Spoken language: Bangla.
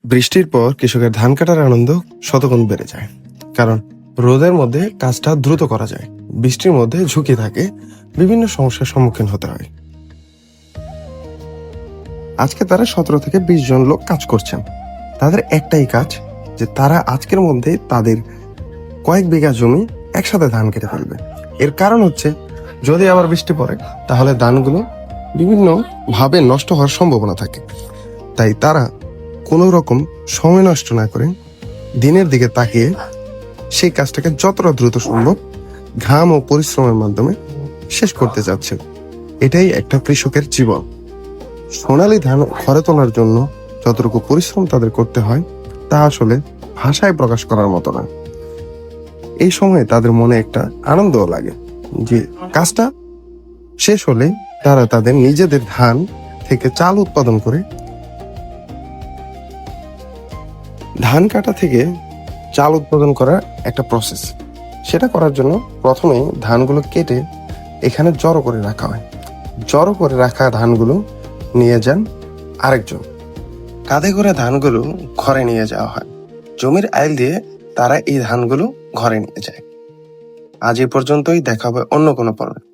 বৃষ্টির পর কৃষকের ধান কাটার আনন্দ শতগুণ বেড়ে যায়। কারণ রোদের মধ্যে কাজটা দ্রুত করা যায়, বৃষ্টির মধ্যে ঝুঁকি থাকে, বিভিন্ন সমস্যার সম্মুখীন হতে হয়। আজকে তারা 17 থেকে 20 জন লোক কাজ করছেন। তাদের একটাই কাজ যে তারা আজকের মধ্যে তাদের কয়েক বিঘা জমি একসাথে ধান কেটে ফেলবে। এর কারণ হচ্ছে, যদি আবার বৃষ্টি পড়ে তাহলে ধানগুলো বিভিন্ন ভাবে নষ্ট হওয়ার সম্ভাবনা থাকে। তাই তারা কোনো রকম সময় নষ্ট না করে দিনের দিকে তাকিয়ে সেই কাজটাকে যতটা দ্রুত সম্ভব ঘাম ও পরিশ্রমের মাধ্যমে শেষ করতে যাচ্ছে। এটাই একটা কৃষকের জীবন। সোনালী ধান ঘরে তোলার জন্য যতটুকু পরিশ্রম তাদের করতে হয় তা আসলে ভাষায় প্রকাশ করার মতো না। এই সময়ে তাদের মনে একটা আনন্দও লাগে যে কাজটা শেষ হলে তারা তাদের নিজেদের ধান থেকে চাল উৎপাদন করে। ধান কাটা থেকে চাল উৎপাদন করার একটা প্রসেস। সেটা করার জন্য প্রথমে ধানগুলো কেটে এখানে জড়ো করে রাখা হয়। জড়ো করে রাখা ধানগুলো নিয়ে যান আরেকজন, কাঁধে করে ধানগুলো ঘরে নিয়ে যাওয়া হয়। জমির আইল দিয়ে তারা এই ধানগুলো ঘরে নিয়ে যায়। আজ এ পর্যন্তই, দেখা হবে অন্য কোনো পর্বে।